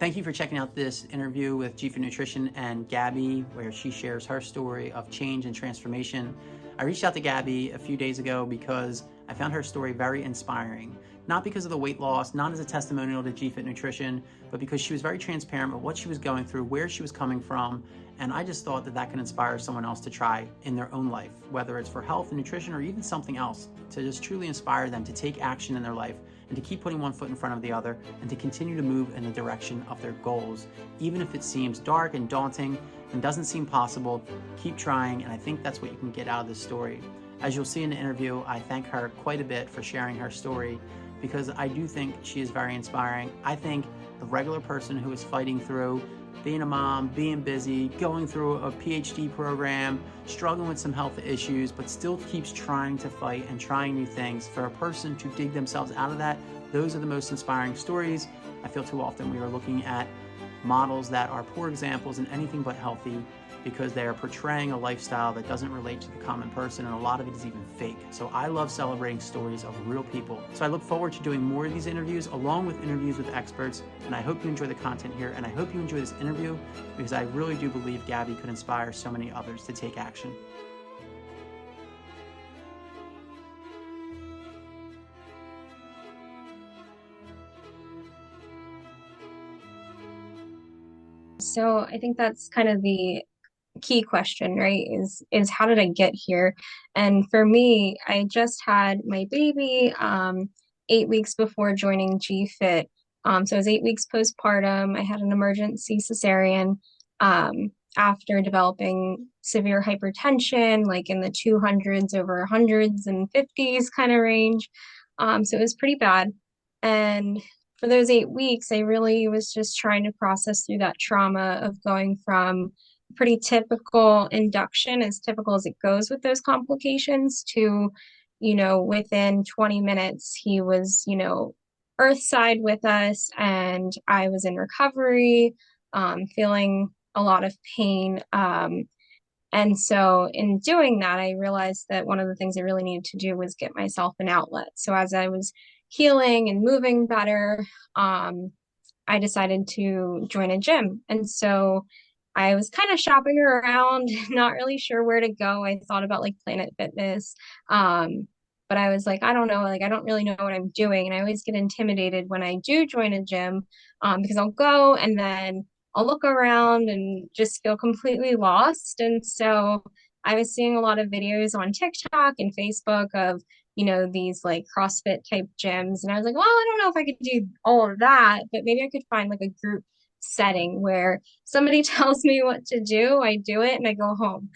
Thank you for checking out this interview with G4 Nutrition and Gabby, where she shares her story of change and transformation. I reached out to Gabby a few days ago because I found her story very inspiring. Not because of the weight loss, not as a testimonial to G4 Nutrition, but because she was very transparent with what she was going through, where she was coming from, and I just thought that that can inspire someone else to try in their own life, whether it's for health and nutrition or even something else, to just truly inspire them to take action in their life and to keep putting one foot in front of the other and to continue to move in the direction of their goals. Even if it seems dark and daunting and doesn't seem possible, keep trying, and I think that's what you can get out of this story. As you'll see in the interview, I thank her quite a bit for sharing her story because I do think she is very inspiring. I think the regular person who is fighting through being a mom, being busy, going through a PhD program, struggling with some health issues, but still keeps trying to fight and trying new things. For a person to dig themselves out of that, those are the most inspiring stories. I feel too often we are looking at models that are poor examples and anything but healthy because they are portraying a lifestyle that doesn't relate to the common person, and a lot of it is even fake. So I love celebrating stories of real people. So I look forward to doing more of these interviews along with interviews with experts, and I hope you enjoy the content here, and I hope you enjoy this interview because I really do believe Gabby could inspire so many others to take action. So I think that's kind of the key question, right? Is how did I get here? And for me, I just had my baby 8 weeks before joining GFit. So I was 8 weeks postpartum. I had an emergency cesarean after developing severe hypertension, like in the 200s over hundreds and 50s kind of range. So it was pretty bad. And for those 8 weeks, I really was just trying to process through that trauma of going from pretty typical induction, as typical as it goes with those complications, to, within 20 minutes, he was, earthside with us, and I was in recovery, feeling a lot of pain. And so in doing that, I realized that one of the things I really needed to do was get myself an outlet. So as I was healing and moving better, I decided to join a gym. And so I was kind of shopping around, not really sure where to go. I thought about like Planet Fitness. But I was like, I don't know, like I don't really know what I'm doing. And I always get intimidated when I do join a gym, because I'll go and then I'll look around and just feel completely lost. And so I was seeing a lot of videos on TikTok and Facebook of, these like CrossFit type gyms. And I was like, well, I don't know if I could do all of that, but maybe I could find like a group setting where somebody tells me what to do, I do it, and I go home.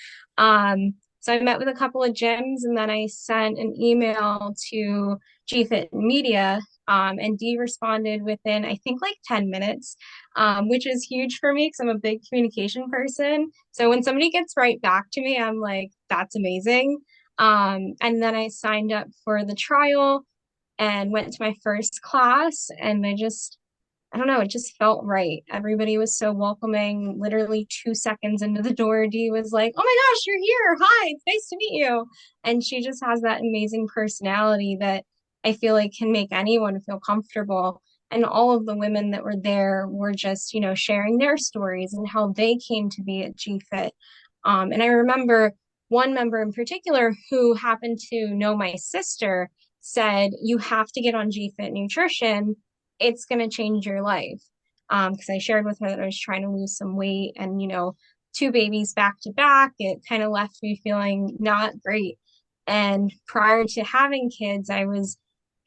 So I met with a couple of gyms, and then I sent an email to GFit Media, and Dee responded within, I think, like 10 minutes, which is huge for me because I'm a big communication person. So when somebody gets right back to me, I'm like, that's amazing. And then I signed up for the trial and went to my first class, and I don't know, it just felt right. Everybody was so welcoming. Literally 2 seconds into the door, Dee was like, oh my gosh, you're here. Hi, it's nice to meet you. And she just has that amazing personality that I feel like can make anyone feel comfortable. And all of the women that were there were just, sharing their stories and how they came to be at GFit. And I remember one member in particular who happened to know my sister said, you have to get on GFit Nutrition. It's going to change your life. Because I shared with her that I was trying to lose some weight, and, two babies back to back, it kind of left me feeling not great. And prior to having kids, I was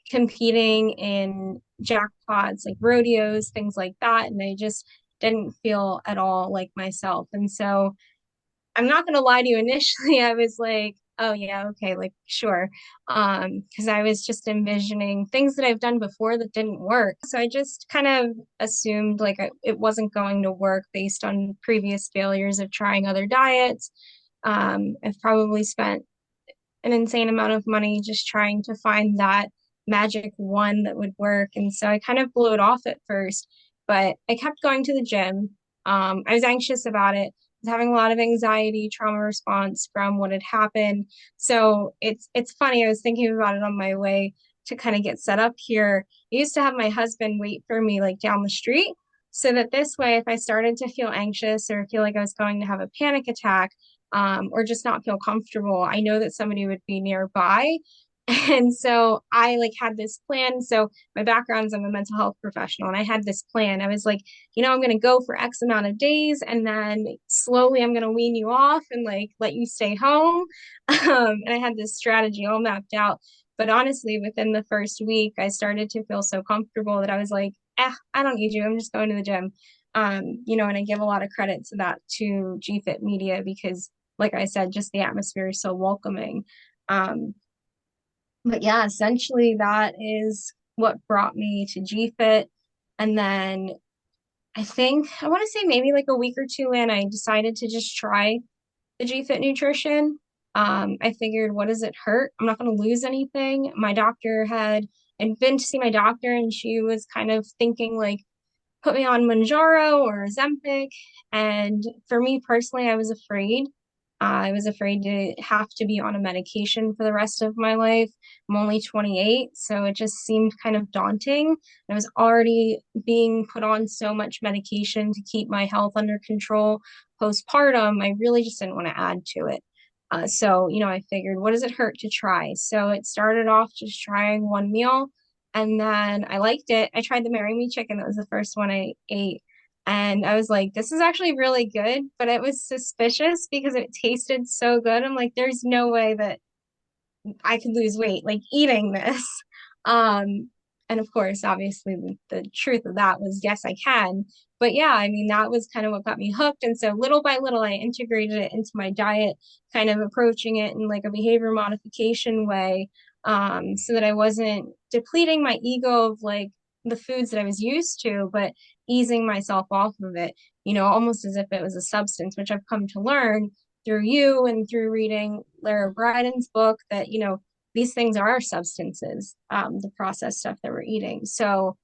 competing in jackpots, like rodeos, things like that. And I just didn't feel at all like myself. And so I'm not going to lie to you. Initially, I was like, oh yeah, okay, like sure. Because I was just envisioning things that I've done before that didn't work. So I just kind of assumed like it wasn't going to work based on previous failures of trying other diets. I've probably spent an insane amount of money just trying to find that magic one that would work. And so I kind of blew it off at first, but I kept going to the gym. I was anxious about it. I was having a lot of anxiety, trauma response from what had happened. So it's funny. I was thinking about it on my way to kind of get set up here. I used to have my husband wait for me like down the street. so that this way, if I started to feel anxious or feel like I was going to have a panic attack, or just not feel comfortable, I know that somebody would be nearby. And so I like had this plan. So my background is I'm a mental health professional, and I had this plan. I was like, I'm going to go for X amount of days, and then slowly I'm going to wean you off and like let you stay home. And I had this strategy all mapped out. But honestly, within the first week, I started to feel so comfortable that I was like, I don't need you. I'm just going to the gym. And I give a lot of credit to that to GFit Media because, like I said, just the atmosphere is so welcoming. But yeah, essentially that is what brought me to GFit. And then I think I want to say maybe like a week or two in, I decided to just try the GFit nutrition. I figured, what does it hurt? I'm not going to lose anything. I'd been to see my doctor, and she was kind of thinking like, put me on Manjaro or Ozempic. And for me personally, I was afraid. I was afraid to have to be on a medication for the rest of my life. I'm only 28, so it just seemed kind of daunting. I was already being put on so much medication to keep my health under control postpartum. I really just didn't want to add to it. So, I figured, what does it hurt to try? So it started off just trying one meal, and then I liked it. I tried the Marry Me chicken. That was the first one I ate. And I was like, this is actually really good, but it was suspicious because it tasted so good. I'm like, there's no way that I could lose weight like eating this. Um, and of course, obviously, the truth of that was yes, I can. But yeah, I mean, that was kind of what got me hooked. And so little by little, I integrated it into my diet, kind of approaching it in like a behavior modification way, so that I wasn't depleting my ego of like the foods that I was used to, but easing myself off of it, almost as if it was a substance, which I've come to learn through you and through reading Lara Bryden's book that, these things are substances, the processed stuff that we're eating. So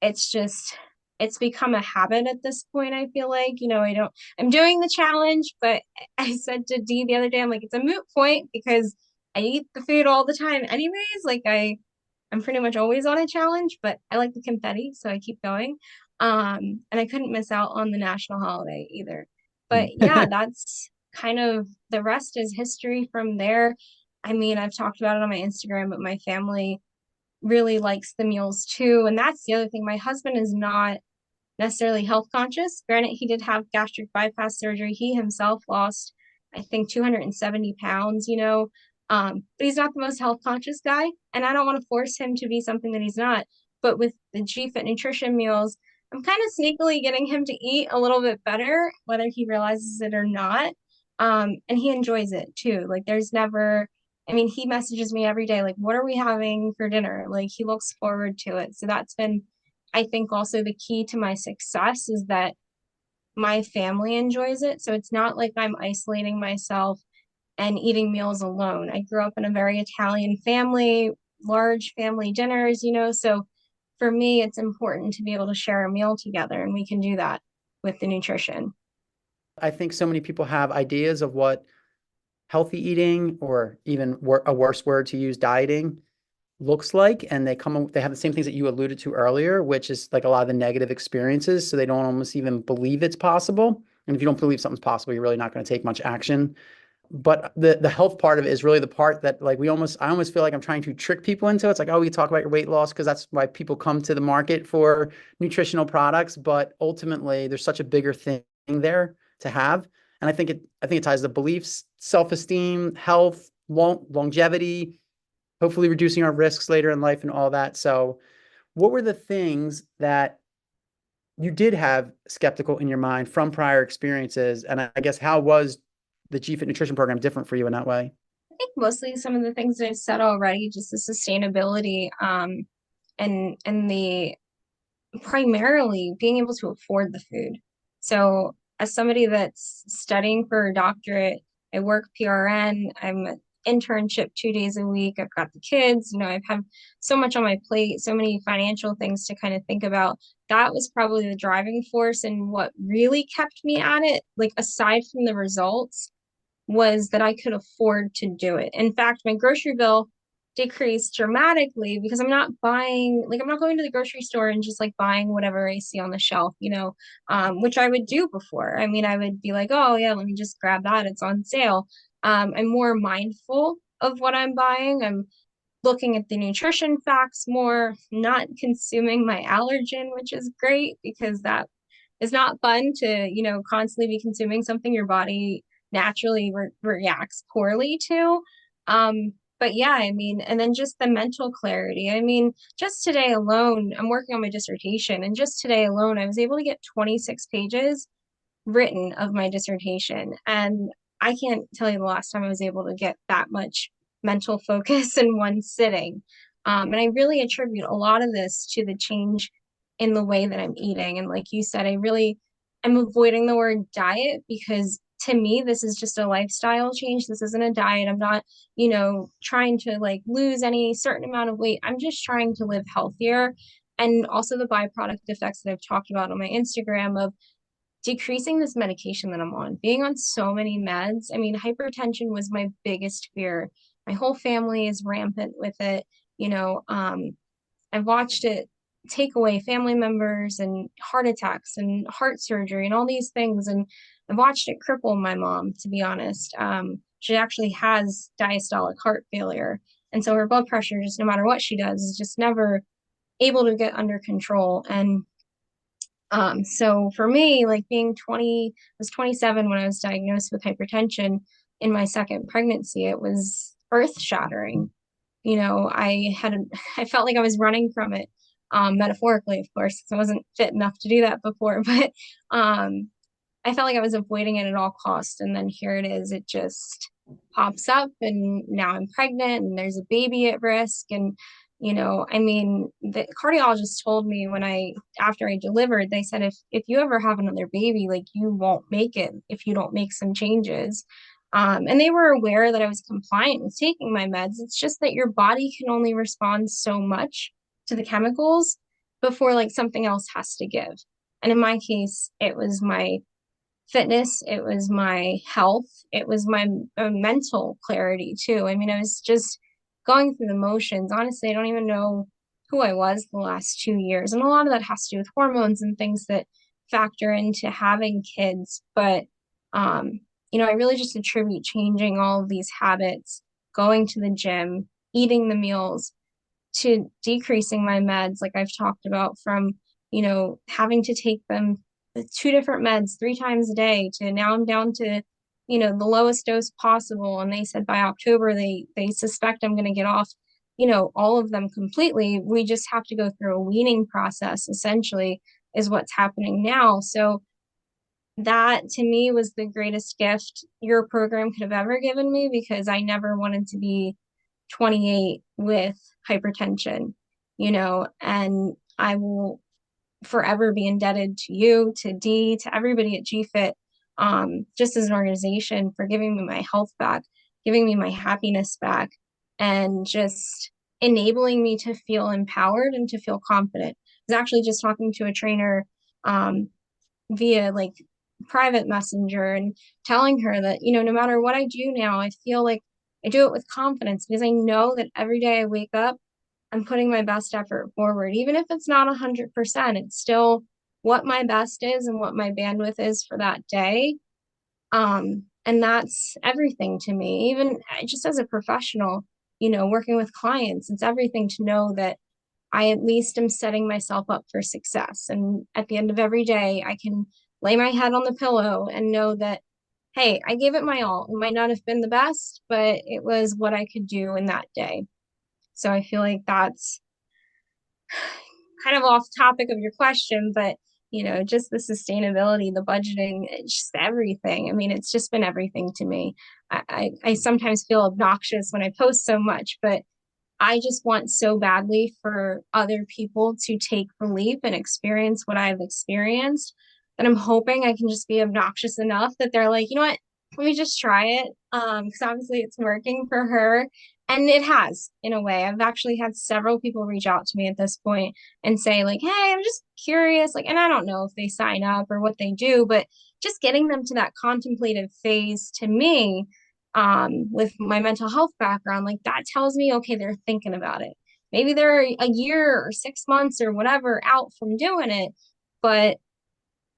it's just, it's become a habit at this point. I feel like, I'm doing the challenge, but I said to Dee the other day, I'm like, it's a moot point because I eat the food all the time anyways. Like I'm pretty much always on a challenge, but I like the confetti, so I keep going. And I couldn't miss out on the national holiday either. But yeah, that's kind of the rest is history from there. I mean, I've talked about it on my Instagram, but my family really likes the meals too. And that's the other thing. My husband is not necessarily health conscious. Granted, he did have gastric bypass surgery. He himself lost, I think, 270 pounds, but he's not the most health conscious guy. And I don't want to force him to be something that he's not. But with the GFit nutrition meals, I'm kind of sneakily getting him to eat a little bit better, whether he realizes it or not. And he enjoys it too. Like, there's never, I mean, he messages me every day, like, what are we having for dinner? Like, he looks forward to it. So that's been, I think, also the key to my success is that my family enjoys it. So it's not like I'm isolating myself and eating meals alone. I grew up in a very Italian family, large family dinners, so for me, it's important to be able to share a meal together, and we can do that with the nutrition. I think so many people have ideas of what healthy eating, or even a worse word to use, dieting, looks like, and they have the same things that you alluded to earlier, which is like a lot of the negative experiences, so they don't almost even believe it's possible. And if you don't believe something's possible, you're really not going to take much action. But the health part of it is really the part that, like, I almost feel like I'm trying to trick people into. It's like, oh, we talk about your weight loss because that's why people come to the market for nutritional products, but ultimately there's such a bigger thing there to have. And I think it ties to beliefs, self-esteem, health, longevity, hopefully reducing our risks later in life and all that. So what were the things that you did have skeptical in your mind from prior experiences? And I guess, how was the GFit nutrition program different for you in that way? I think mostly some of the things that I've said already, just the sustainability, and the primarily being able to afford the food. So as somebody that's studying for a doctorate, I work PRN, I'm an internship 2 days a week. I've got the kids, I've had so much on my plate, so many financial things to kind of think about. That was probably the driving force, and what really kept me at it, like aside from the results, was that I could afford to do it. In fact, my grocery bill decreased dramatically because I'm not buying, like, I'm not going to the grocery store and just like buying whatever I see on the shelf, which I would do before. I mean, I would be like, oh, yeah, let me just grab that. It's on sale. I'm more mindful of what I'm buying. I'm looking at the nutrition facts more, not consuming my allergen, which is great because that is not fun to, constantly be consuming something your body naturally reacts poorly to. But yeah, I mean, and then just the mental clarity. I mean, just today alone, I'm working on my dissertation, and just today alone, I was able to get 26 pages written of my dissertation. And I can't tell you the last time I was able to get that much mental focus in one sitting. And I really attribute a lot of this to the change in the way that I'm eating. And like you said, I'm avoiding the word diet because to me, this is just a lifestyle change. This isn't a diet. I'm not, trying to like lose any certain amount of weight. I'm just trying to live healthier. And also the byproduct effects that I've talked about on my Instagram of decreasing this medication that I'm on, being on so many meds. I mean, hypertension was my biggest fear. My whole family is rampant with it. I've watched it take away family members and heart attacks and heart surgery and all these things. And I've watched it cripple my mom, to be honest. She actually has diastolic heart failure. And so her blood pressure, just no matter what she does, is just never able to get under control. And so for me, like being 20, I was 27 when I was diagnosed with hypertension in my second pregnancy. It was earth shattering. I felt like I was running from it, metaphorically, of course, because I wasn't fit enough to do that before, but I felt like I was avoiding it at all costs. And then here it is, it just pops up, and now I'm pregnant, and there's a baby at risk. And, I mean, the cardiologist told me after I delivered, they said, if you ever have another baby, like you won't make it if you don't make some changes. And they were aware that I was compliant with taking my meds. It's just that your body can only respond so much to the chemicals before like something else has to give. And in my case, it was my fitness, it was my health, it was my mental clarity too. I mean, I was just going through the motions. Honestly, I don't even know who I was the last 2 years. And a lot of that has to do with hormones and things that factor into having kids. But, I really just attribute changing all of these habits, going to the gym, eating the meals, to decreasing my meds, like I've talked about, from, having to take them two different meds 3 times a day to now I'm down to, the lowest dose possible. And they said by October they suspect I'm going to get off, all of them completely. We just have to go through a weaning process, essentially, is what's happening now. So that to me was the greatest gift your program could have ever given me because I never wanted to be 28 with hypertension, and I will forever be indebted to you, to Dee, to everybody at GFIT, just as an organization for giving me my health back, giving me my happiness back, and just enabling me to feel empowered and to feel confident. I was actually just talking to a trainer via like private messenger and telling her that, no matter what I do now, I feel like I do it with confidence because I know that every day I wake up, I'm putting my best effort forward. Even if it's not 100%, it's still what my best is and what my bandwidth is for that day. And that's everything to me. Even just as a professional, working with clients, it's everything to know that I at least am setting myself up for success. And at the end of every day, I can lay my head on the pillow and know that, hey, I gave it my all. It might not have been the best, but it was what I could do in that day. So I feel like that's kind of off topic of your question, but just the sustainability, the budgeting, it's just everything. I mean, it's just been everything to me. I sometimes feel obnoxious when I post so much, but I just want so badly for other people to take the leap and experience what I've experienced that I'm hoping I can just be obnoxious enough that they're like, you know what, let me just try it. Because obviously it's working for her. And it has, in a way. I've actually had several people reach out to me at this point and say, like, hey, I'm just curious. Like, and I don't know if they sign up or what they do, but just getting them to that contemplative phase to me with my mental health background, like that tells me, okay, they're thinking about it. Maybe they're a year or 6 months or whatever out from doing it, but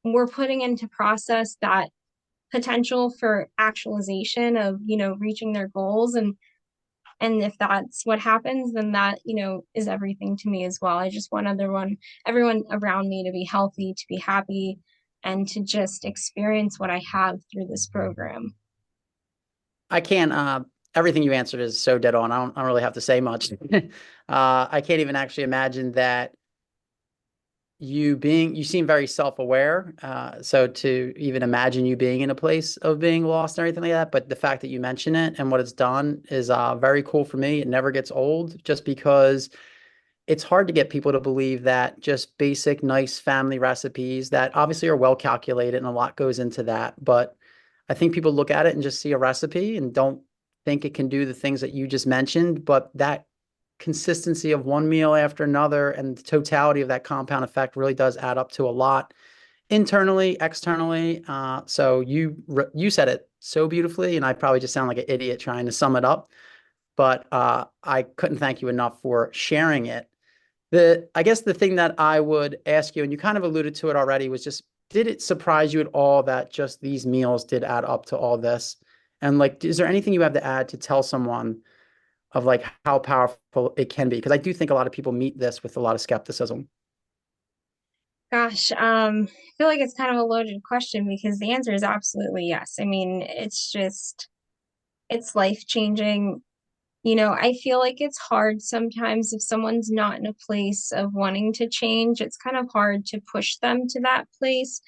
we're putting into process that potential for actualization of, reaching their goals. And if that's what happens, then that, is everything to me as well. I just want everyone around me to be healthy, to be happy, and to just experience what I have through this program. I can't, everything you answered is so dead on. I don't really have to say much. I can't even actually imagine that you seem very self-aware. So to even imagine you being in a place of being lost and everything like that, but the fact that you mention it and what it's done is very cool for me. It never gets old just because it's hard to get people to believe that just basic, nice family recipes that obviously are well calculated and a lot goes into that. But I think people look at it and just see a recipe and don't think it can do the things that you just mentioned. But that consistency of one meal after another and the totality of that compound effect really does add up to a lot internally, externally. So you said it so beautifully, and I probably just sound like an idiot trying to sum it up. But I couldn't thank you enough for sharing it. I guess the thing that I would ask you, and you kind of alluded to it already, was just, did it surprise you at all that just these meals did add up to all this? And like, is there anything you have to add to tell someone of like how powerful it can be? Because I do think a lot of people meet this with a lot of skepticism. Gosh, I feel like it's kind of a loaded question because the answer is absolutely yes. I mean, it's life changing. I feel like it's hard sometimes if someone's not in a place of wanting to change, it's kind of hard to push them to that place.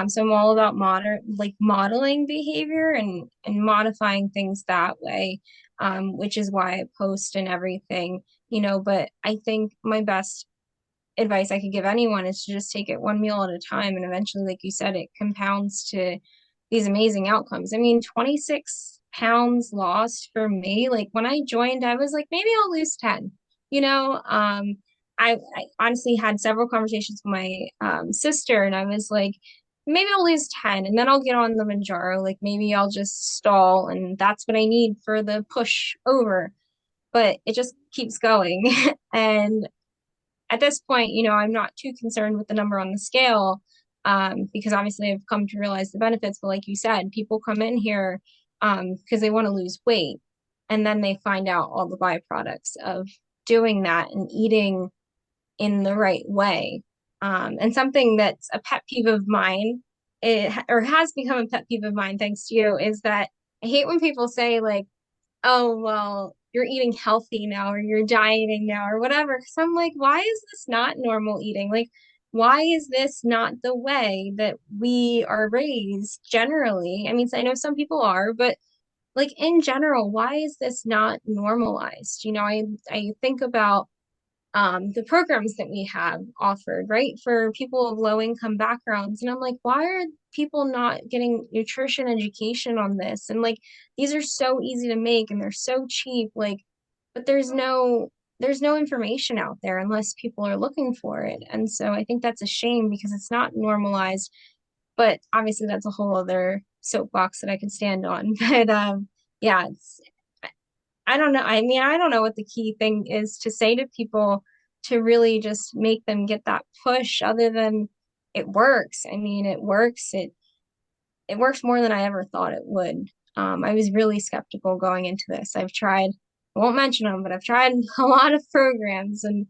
So I'm all about modeling behavior and modifying things that way, which is why I post and everything, but I think my best advice I could give anyone is to just take it one meal at a time. And eventually, like you said, it compounds to these amazing outcomes. I mean, 26 pounds lost for me. Like when I joined, I was like, maybe I'll lose 10, you know? I honestly had several conversations with my sister, and I was like, maybe I'll lose 10 and then I'll get on the Manjaro. Like maybe I'll just stall, and that's what I need for the push over. But it just keeps going. And at this point, I'm not too concerned with the number on the scale, because obviously I've come to realize the benefits. But like you said, people come in here because they want to lose weight, and then they find out all the byproducts of doing that and eating in the right way. And something that's a pet peeve of mine, or has become a pet peeve of mine, thanks to you, is that I hate when people say like, oh, well, you're eating healthy now or you're dieting now or whatever. Because I'm like, why is this not normal eating? Like, why is this not the way that we are raised generally? I mean, I know some people are, but like in general, why is this not normalized? I think about the programs that we have offered, right, for people of low income backgrounds. And I'm like, why are people not getting nutrition education on this? And like, these are so easy to make and they're so cheap, like, but there's no information out there unless people are looking for it. And so I think that's a shame because it's not normalized. But obviously that's a whole other soapbox that I could stand on. But yeah, I don't know. I mean, I don't know what the key thing is to say to people to really just make them get that push other than it works. I mean, it works. It works more than I ever thought it would. I was really skeptical going into this. I won't mention them, but I've tried a lot of programs, and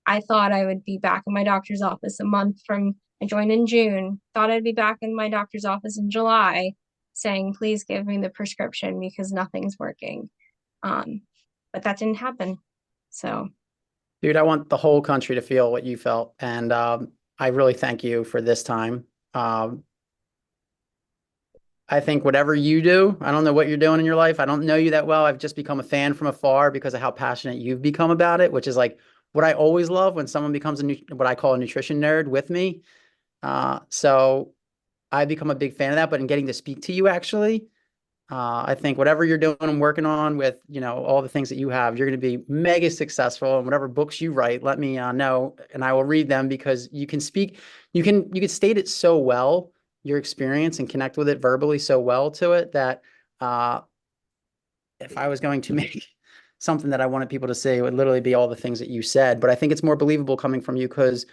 I thought I would be back in my doctor's office a month from I joined in June, thought I'd be back in my doctor's office in July saying, please give me the prescription because nothing's working. Um, but that didn't happen. So, Dude, I want the whole country to feel what you felt. And I really thank you for this time. Um, I think whatever you do, I don't know what you're doing in your life. I don't know you that well. I've just become a fan from afar because of how passionate you've become about it, which is like what I always love when someone becomes what I call a nutrition nerd with me. So I become a big fan of that. But in getting to speak to you, actually, I think whatever you're doing and working on with, all the things that you have, you're going to be mega successful. And whatever books you write, let me know, and I will read them because you can speak, you can state it so well, your experience, and connect with it verbally so well to it that if I was going to make something that I wanted people to say, it would literally be all the things that you said. But I think it's more believable coming from you because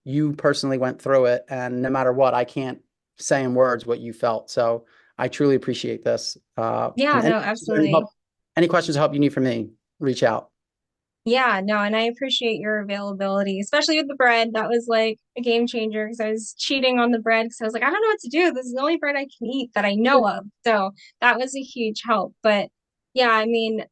you personally went through it, and no matter what, I can't say in words what you felt. So I truly appreciate this. Yeah, And no, any absolutely. help, any questions or help you need from me, reach out. Yeah, no, and I appreciate your availability, especially with the bread. That was like a game changer because I was cheating on the bread because I was like, I don't know what to do. This is the only bread I can eat that I know of. So that was a huge help. But yeah, I mean,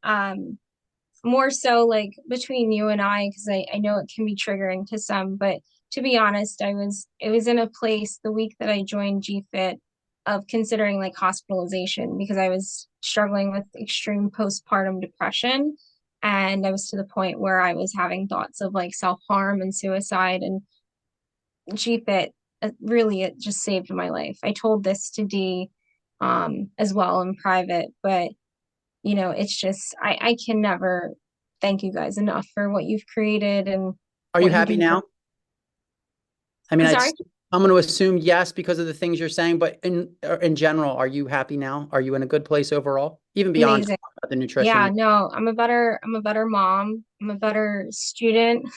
more so like between you and I, because I know it can be triggering to some, but to be honest, it was in a place the week that I joined GFIT of considering like hospitalization because I was struggling with extreme postpartum depression. And I was to the point where I was having thoughts of like self-harm and suicide, and GFIT really it just saved my life. I told this to D as well in private, but it's just I can never thank you guys enough for what you've created and Are you what you happy do for. now? I mean, I'm sorry. I'm going to assume yes because of the things you're saying, but in general, are you happy now? Are you in a good place overall? Even beyond Amazing. talking about the nutrition. Yeah, no, I'm a better mom. I'm a better student.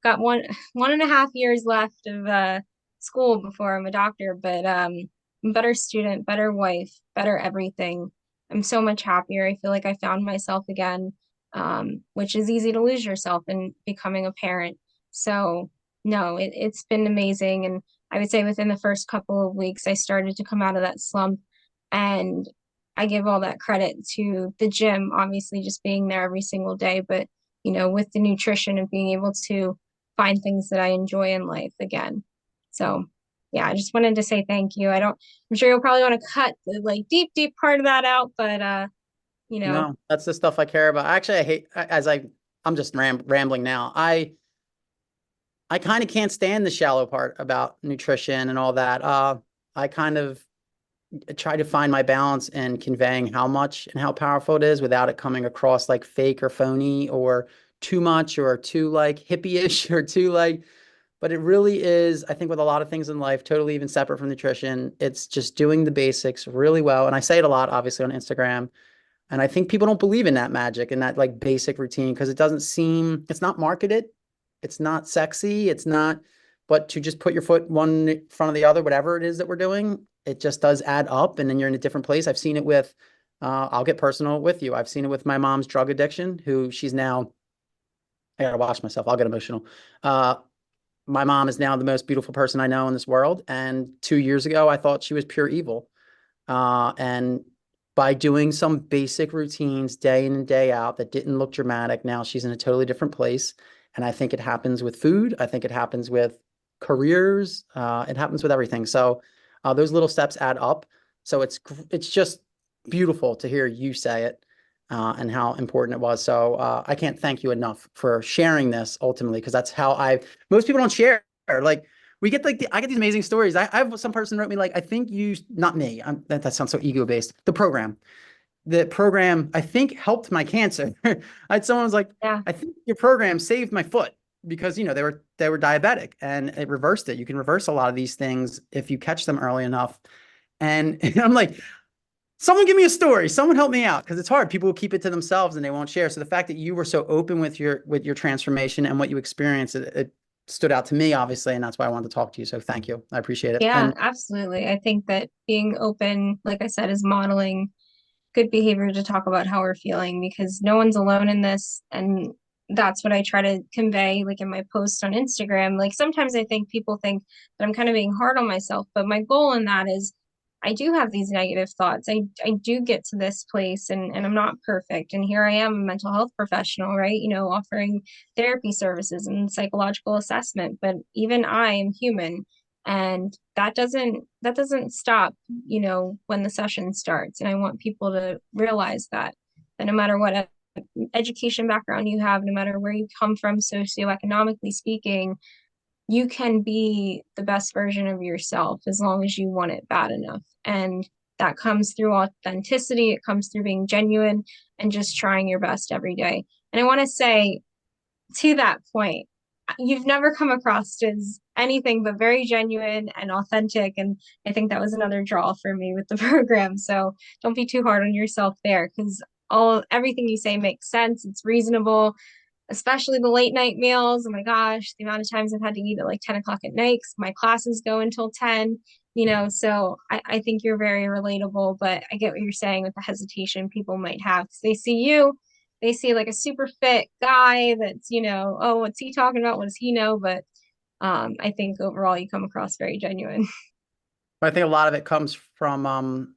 Got 1.5 years left of school before I'm a doctor, but I'm a better student, better wife, better everything. I'm so much happier. I feel like I found myself again, which is easy to lose yourself in becoming a parent. So no, it's been amazing. And I would say within the first couple of weeks, I started to come out of that slump. And I give all that credit to the gym, obviously just being there every single day, but with the nutrition and being able to find things that I enjoy in life again. So yeah, I just wanted to say thank you. I'm sure you'll probably want to cut the like deep, deep part of that out, but you know, No, that's the stuff I care about. Actually, I hate I'm just rambling now. I kind of can't stand the shallow part about nutrition and all that. I kind of try to find my balance in conveying how much and how powerful it is without it coming across like fake or phony or too much or too like hippie-ish or too like, but it really is, I think with a lot of things in life, totally even separate from nutrition, it's just doing the basics really well. And I say it a lot, obviously, on Instagram. And I think people don't believe in that magic and that like basic routine because it doesn't seem, it's not marketed. It's not sexy. It's not, but to just put your foot one in front of the other, whatever it is that we're doing, it just does add up. And then you're in a different place. I've seen it with, I'll get personal with you. I've seen it with my mom's drug addiction, who she's now, I gotta watch myself. I'll get emotional. Uh, my mom is now the most beautiful person I know in this world. And 2 years ago, I thought she was pure evil. And by doing some basic routines day in and day out that didn't look dramatic, now she's in a totally different place. And I think it happens with food. I think it happens with careers. It happens with everything. So those little steps add up. So it's just beautiful to hear you say it and how important it was. So I can't thank you enough for sharing this ultimately, because that's how most people don't share. Like we get like I get these amazing stories. I have some person wrote me like, I think you, not me. That sounds so ego based. The program I think helped my cancer. I had someone was like, yeah, I think your program saved my foot because they were diabetic and it reversed it. You can reverse a lot of these things if you catch them early enough. And I'm like, someone give me a story. Someone help me out because it's hard. People will keep it to themselves and they won't share. So the fact that you were so open with your transformation and what you experienced, it stood out to me, obviously, and that's why I wanted to talk to you. So thank you. I appreciate it. yeah, And absolutely. I think that being open, like I said, is modeling good behavior to talk about how we're feeling because no one's alone in this. And that's what I try to convey, like in my posts on Instagram. Like sometimes I think people think that I'm kind of being hard on myself, but my goal in that is I do have these negative thoughts. I do get to this place and I'm not perfect. And here I am, a mental health professional, right? Offering therapy services and psychological assessment. But even I am human. And that doesn't stop, when the session starts. And I want people to realize that no matter what education background you have, no matter where you come from socioeconomically speaking, you can be the best version of yourself as long as you want it bad enough. And that comes through authenticity, it comes through being genuine and just trying your best every day. And I want to say to that point, you've never come across as anything but very genuine and authentic. And I think that was another draw for me with the program. So don't be too hard on yourself there because everything you say makes sense. It's reasonable, especially the late night meals. Oh my gosh, the amount of times I've had to eat at like 10 o'clock at night 'cause my classes go until 10, so I think you're very relatable, but I get what you're saying with the hesitation people might have because they see like a super fit guy that's, oh, what's he talking about? What does he know? But I think overall you come across very genuine. I think a lot of it comes from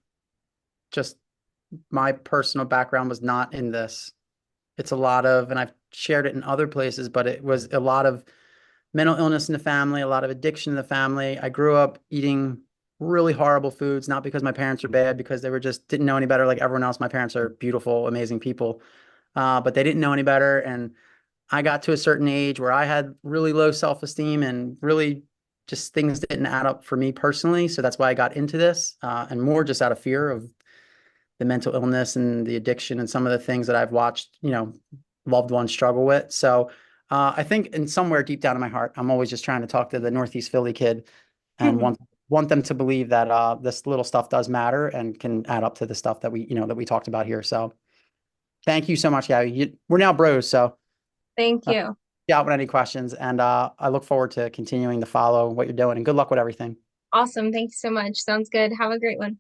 just my personal background was not in this. It's a lot of, and I've shared it in other places, but it was a lot of mental illness in the family, a lot of addiction in the family. I grew up eating really horrible foods, not because my parents are bad, because they were just didn't know any better like everyone else. My parents are beautiful, amazing people, but they didn't know any better. And I got to a certain age where I had really low self-esteem and really just things didn't add up for me personally. So that's why I got into this, and more just out of fear of the mental illness and the addiction and some of the things that I've watched, loved ones struggle with. So I think in somewhere deep down in my heart, I'm always just trying to talk to the Northeast Philly kid and want them to believe that this little stuff does matter and can add up to the stuff that we talked about here. So thank you so much, Gabby. We're now bros, so Thank uh, you. yeah, with any questions, and I look forward to continuing to follow what you're doing. And good luck with everything. Awesome. Thank you so much. Sounds good. Have a great one.